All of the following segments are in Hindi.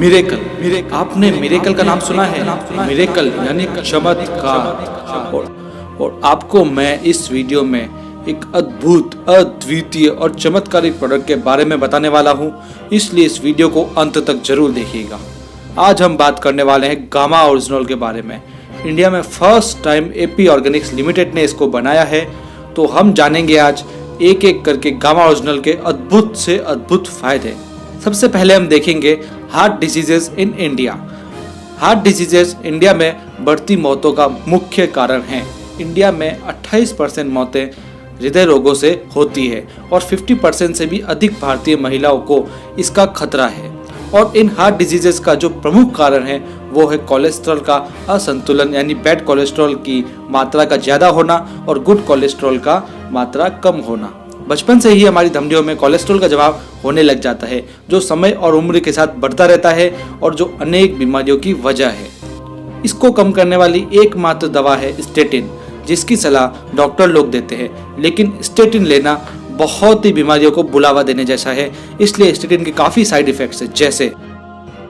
मिरेकल, आपने मिरेकल का नाम सुना है? मिरेकल यानी चमत्कार। और आपको मैं इस वीडियो में एक अद्भुत, अद्वितीय और चमत्कारिक प्रोडक्ट के बारे में बताने वाला हूं, इसलिए इस वीडियो को अंत तक जरूर देखिएगा। आज हम बात करने वाले हैं गामा ओरिजिनल के बारे में। इंडिया में first time AP Organics limited ने इसको बनाया है, तो हम जानेंगे आज एक एक करके गामा ओरिजिनल के अद्भुत से अद्भुत फायदे। सबसे पहले हम देखेंगे heart diseases in India. Heart diseases India में बढ़ती मौतों का मुख्य कारण है। इंडिया में 28% मौतें हृदय रोगों से होती है और 50% से भी अधिक भारतीय महिलाओं को इसका खतरा है। और इन हार्ट डिजीजेस का जो प्रमुख कारण है वो है कोलेस्ट्रॉल का असंतुलन, यानी बैड कोलेस्ट्रॉल की मात्रा का ज्यादा होना और गुड कोलेस्ट्रॉल का मात्रा कम होना। बचपन से ही हमारी धमनियों में कोलेस्ट्रॉल का जमाव होने लग जाता है, जो समय और उम्र के साथ बढ़ता रहता है और जो अनेक बीमारियों की वजह है। इसको कम करने वाली एकमात्र दवा है स्टेटिन, जिसकी सलाह डॉक्टर लोग देते हैं, लेकिन स्टेटिन लेना बहुत ही बीमारियों को बुलावा देने जैसा है। इसलिए स्टेटिन के काफी साइड इफेक्ट्स है, जैसे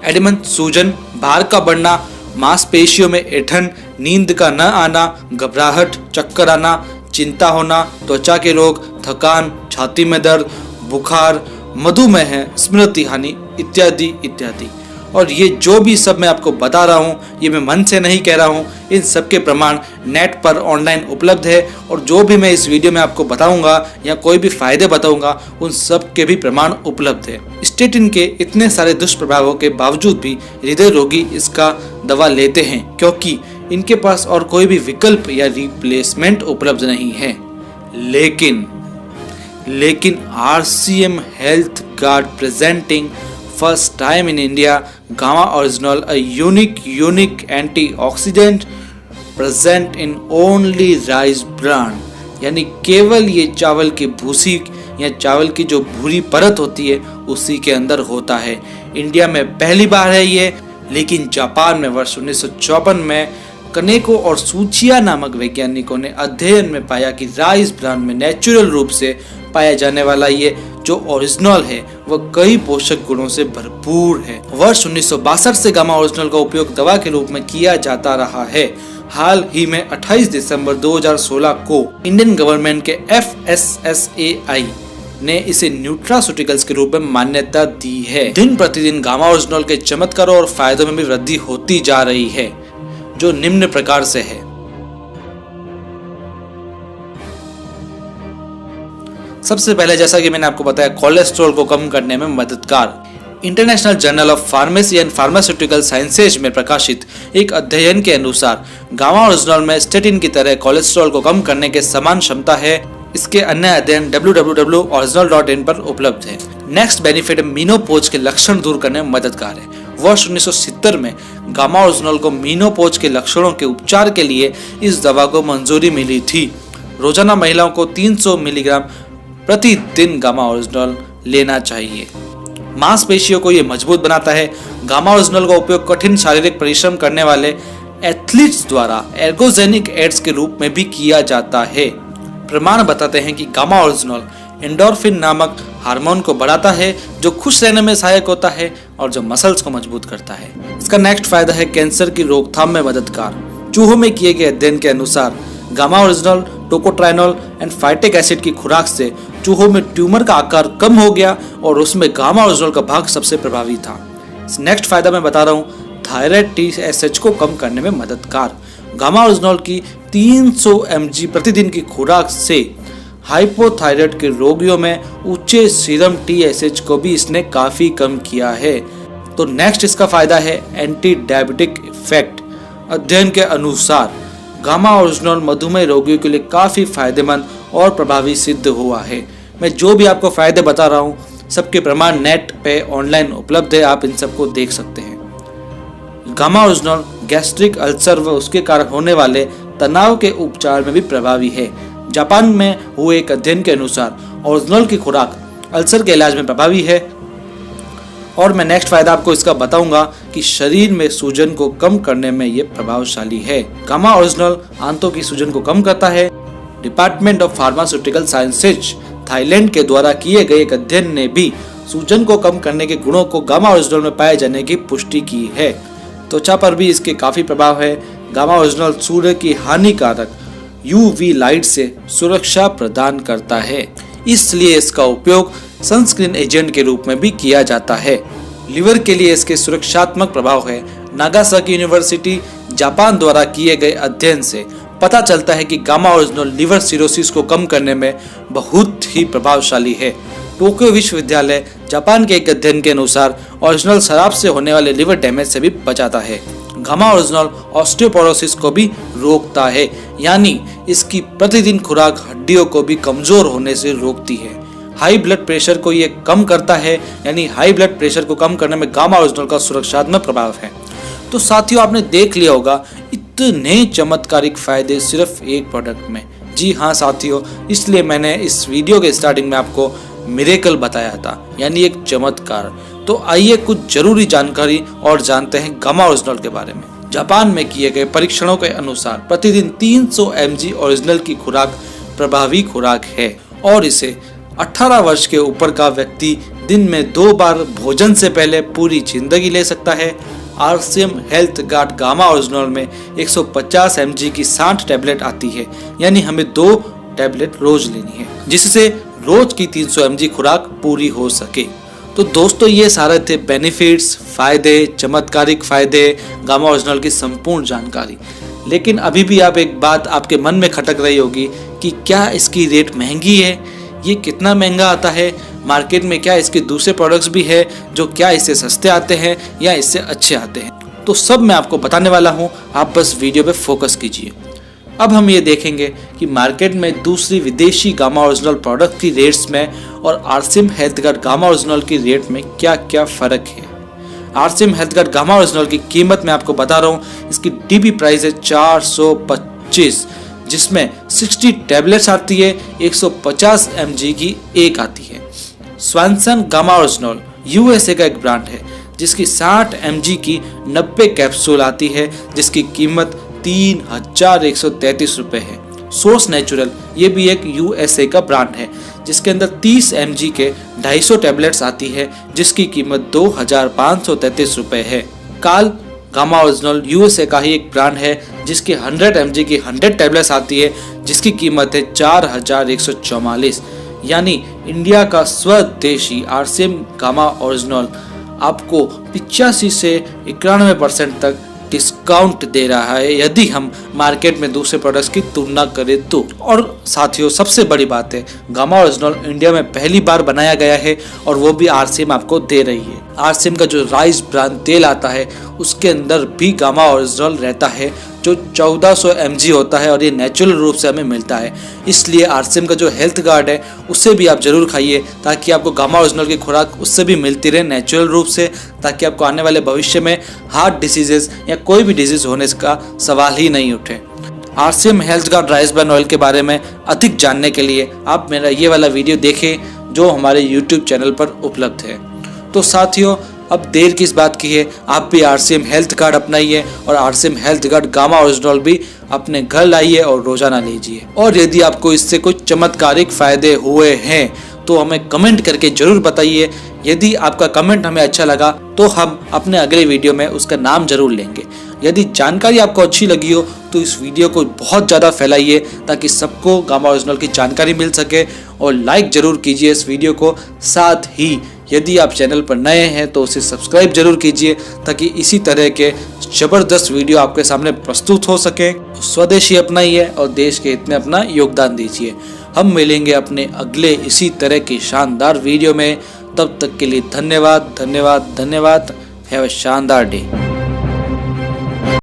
एडिमन, सूजन, भार का बढ़ना, मांसपेशियों में ऐंठन, नींद का न आना, घबराहट, चक्कर आना, चिंता होना, त्वचा के रोग, थकान, छाती में दर्द, बुखार, मधुमेह, स्मृति हानि इत्यादि इत्यादि। और ये जो भी सब मैं आपको बता रहा हूँ, ये मैं मन से नहीं कह रहा हूँ। इन सब के प्रमाण नेट पर ऑनलाइन उपलब्ध है, और जो भी मैं इस वीडियो में आपको बताऊंगा या कोई भी फायदे बताऊंगा, उन सब के भी प्रमाण उपलब्ध है। स्टेटिन के इतने सारे दुष्प्रभावों के बावजूद भी हृदय रोगी इसका दवा लेते हैं, क्योंकि इनके पास और कोई भी विकल्प या रिप्लेसमेंट उपलब्ध नहीं है। लेकिन RCM health guard presenting first time in India gamma original, a unique antioxidant present in only rice bran, यानी केवल ये चावल की भूसी या चावल की जो भूरी परत होती है उसी के अंदर होता है। इंडिया में पहली बार है ये, लेकिन जापान में वर्ष 1954 में कनेको और सूचिया नामक वैज्ञानिकों ने अध्ययन में पाया कि राइस ब्रान में नेचुरल रूप से पाया जाने वाला ये जो ओरिजिनल है वह कई पोषक गुणों से भरपूर है। वर्ष 1962 से गामा ओरिजिनल का उपयोग दवा के रूप में किया जाता रहा है। हाल ही में 28 दिसंबर 2016 को इंडियन गवर्नमेंट के FSSAI ने इसे न्यूट्रास्यूटिकल्स के रूप में मान्यता दी है। दिन प्रतिदिन गामा ओरिजिनल के चमत्कारों और फायदों में भी वृद्धि होती जा रही है, जो निम्न प्रकार से है। सबसे पहले, जैसा कि मैंने आपको बताया, कोलेस्ट्रॉल को कम करने में मददगार। International journal of pharmacy and pharmaceutical sciences में प्रकाशित एक अध्ययन के अनुसार गामा ओरिजिनल में स्टेटिन की तरह कोलेस्ट्रॉल को कम करने के समान क्षमता है। इसके अन्य अध्ययन www.original.in पर उपलब्ध है। नेक्स्ट बेनिफिट, मीनोपॉज के लक्षण दूर करने में मददगार है। वर्ष 1970 में गामा ओरिजिनल को मीनोपॉज के लक्षणों के उपचार के लिए इस दवा को मंजूरी मिली थी। रोजाना महिलाओं को 300 मिलीग्राम प्रतिदिन गामा ओरिजिनल लेना चाहिए। मांसपेशियों को यह मजबूत बनाता है। गामा ओरिजिनल का उपयोग कठिन शारीरिक परिश्रम करने वाले एथलीट्स द्वारा एर्गोजेनिक एड्स के रूप में भी किया जाता है। प्रमाण बताते हैं कि गामा ओरिजिनल एंडोर्फिन नामक हार्मोन को बढ़ाता है, जो खुश रहने में सहायक होता है और जो मसल्स को मजबूत करता है। इसका नेक्स्ट फायदा है कैंसर की रोकथाम में मददगार। चूहों में किए गए अध्ययन के अनुसार gamma oryzanol, tocotrienol and phytic acid की खुराक से चूहों में ट्यूमर का आकार कम हो गया और उसमें गामा ओरिजिनल का भाग सबसे प्रभावी था। नेक्स्ट फायदा मैं बता रहा हूँ, थायराइड TSH को कम करने में मददगार। गामा ओरिजिनल की 300 mg प्रतिदिन की खुराक से हाइपोथायराइड के रोगियों में ऊंचे सीरम TSH को भी इसने काफी कम किया है। तो नेक्स्ट इसका फायदा है एंटी डायबिटिक इफेक्ट। अध्ययन के अनुसार गामा ओरिजिनल मधुमेह रोगियों के लिए काफी फायदेमंद और प्रभावी सिद्ध हुआ है। मैं जो भी आपको फायदे बता रहा हूँ, सबके प्रमाण नेट पे ऑनलाइन उपलब्ध है, आप इन सबको देख सकते हैं। गामा ओरिजिनल गैस्ट्रिक अल्सर व उसके कारण होने वाले तनाव के उपचार में भी प्रभावी है। जापान में हुए एक अध्ययन के अनुसार ओरिजिनल की खुराक अल्सर के इलाज में प्रभावी है। और मैं नेक्स्ट फायदा आपको इसका बताऊंगा कि शरीर में सूजन को कम करने में ये प्रभावशाली है। गामा ओरिजिनल आंतों की सूजन को कम करता है। Department of pharmaceutical sciences Thailand के द्वारा किए गए एक अध्ययन ने भी सूजन को कम करने के गुणों को गामा ओरिजिनल में पाए जाने की पुष्टि की है। त्वचा पर भी इसके काफी प्रभाव है। गामा ओरिजिनल सूर्य की हानिकारक यूवी लाइट से सुरक्षा प्रदान करता है, इसलिए इसका उपयोग सनस्क्रीन एजेंट के रूप में भी किया जाता है। लिवर के लिए इसके सुरक्षात्मक प्रभाव है। नागासाकी यूनिवर्सिटी जापान द्वारा किए गए अध्ययन से पता चलता है कि गामा ओरिजिनल लिवर सिरोसिस को कम करने में बहुत ही प्रभावशाली है। टोक्यो विश्वविद्यालय जापान के एक अध्ययन के अनुसार ओरिजिनल शराब से होने वाले लिवर डैमेज से भी बचाता है। गामा ओरिजिनल ऑस्टियोपोरोसिस को भी रोकता है, यानी इसकी प्रतिदिन खुराक हड्डियों को भी कमजोर होने से रोकती है। हाई ब्लड प्रेशर को ये कम करता है, यानी हाई ब्लड प्रेशर को कम करने में गामा ओरिजिनल का सुरक्षात्मक प्रभाव है। तो साथियों, आपने देख लिया होगा इतने चमत्कारिक फायदे सिर्फ एक प्रोडक्ट में। जी हाँ साथियों, इसलिए मैंने इस वीडियो के स्टार्टिंग में आपको मिरेकल बताया था, यानी एक चमत्कार। तो आइए कुछ जरूरी जानकारी और जानते हैं गामा ओरिजिनल के बारे में। जापान में किए गए परीक्षणों के अनुसार प्रतिदिन 300 mg ओरिजिनल की खुराक प्रभावी खुराक है और इसे 18 वर्ष के ऊपर का व्यक्ति दिन में 2 बार भोजन से पहले पूरी जिंदगी ले सकता है। RCM health guard gamma original में 150 mg की 60 टैबलेट आती है, यानी हमें 2 टैबलेट रोज लेनी है, जिससे रोज की 300 mg खुराक पूरी हो सके। तो दोस्तों, ये सारे थे बेनिफिट्स, फायदे, चमत्कारिक फायदे, गामा ओरिजिनल की संपूर्ण जानकारी। लेकिन अभी भी आप एक बात आपके मन में खटक रही होगी कि क्या इसकी रेट महंगी है? ये कितना महंगा आता है? मार्केट में क्या इसके दूसरे प्रोडक्ट्स भी है जो क्या इससे सस्ते आते हैं या इससे अच्छे आते हैं? तो सब मैं आपको बताने वाला हूँ, आप बस वीडियो पे फोकस कीजिए। अब हम ये देखेंगे कि मार्केट में दूसरी विदेशी गामा ओरिजिनल प्रोडक्ट की रेट्स में और RCM health guard gamma original की रेट में क्या क्या फर्क है। RCM health guard gamma original की कीमत मैं आपको बता रहा हूँ, इसकी डीपी प्राइस है 425, जिसमें 60 टैबलेट्स आती है, 150 mg की एक आती है। स्वानसन गामा ओरिजिनल यूएसए का एक ब्रांड है, जिसकी 60 mg की 90 कैप्सूल आती है, जिसकी कीमत 3133 रुपये है। सोर्स नेचुरल ये भी एक यूएसए का ब्रांड है, जिसके अंदर 30 mg के 250 टैबलेट्स आती है, जिसकी कीमत 2533 रुपये है। काल गामा ओरिजिनल यूएसए का ही एक ब्रांड है, जिसकी 100 mg की 100 टैबलेट्स आती है, जिसकी कीमत है 4144, यानी इंडिया का स्वदेशी आरसीएम गामा ओरिजिनल आपको 85 से 91% तक डिस्काउंट दे रहा है, यदि हम मार्केट में दूसरे प्रोडक्ट्स की तुलना करें तो। और साथियों, सबसे बड़ी बात है, गामा ओरिजिनल इंडिया में पहली बार बनाया गया है और वो भी आरसीएम आपको दे रही है। आरसीएम का जो राइस ब्रांड तेल आता है, उसके अंदर भी गामा ओरिजिनल रहता है, जो 1400 mg होता है और ये नेचुरल रूप से हमें मिलता है। इसलिए आरसीएम का जो हेल्थ गार्ड है, उससे भी आप जरूर खाइए, ताकि आपको गामा ओरिजिनल की खुराक उससे भी मिलती रहे नेचुरल रूप से, ताकि आपको आने वाले भविष्य में हार्ट डिसीजेस या कोई भी डिजीज होने का सवाल ही नहीं उठे। RCM health guard rice bran oil के बारे में अधिक जानने के लिए आप मेरा ये वाला वीडियो देखें, जो हमारे यूट्यूब चैनल पर उपलब्ध है। तो साथियों, अब देर किस बात की है, आप भी आरसीएम हेल्थ कार्ड अपनाइए और RCM health card gamma original भी अपने घर लाइए और रोजाना लीजिए। और यदि आपको इससे कुछ चमत्कारिक फायदे हुए हैं तो हमें कमेंट करके जरूर बताइए। यदि आपका कमेंट हमें अच्छा लगा तो हम अपने अगले वीडियो में उसका नाम जरूर लेंगे। यदि जानकारी आपको अच्छी लगी हो तो इस वीडियो को बहुत ज़्यादा फैलाइए, ताकि सबको गामा ओरिजिनल की जानकारी मिल सके, और लाइक जरूर कीजिए इस वीडियो को। साथ ही यदि आप चैनल पर नए हैं तो उसे सब्सक्राइब जरूर कीजिए, ताकि इसी तरह के ज़बरदस्त वीडियो आपके सामने प्रस्तुत हो सके। स्वदेशी अपनाइए और देश के हित में अपना योगदान दीजिए। हम मिलेंगे अपने अगले इसी तरह की शानदार वीडियो में। तब तक के लिए धन्यवाद, धन्यवाद, धन्यवाद। हैव अ शानदार डे।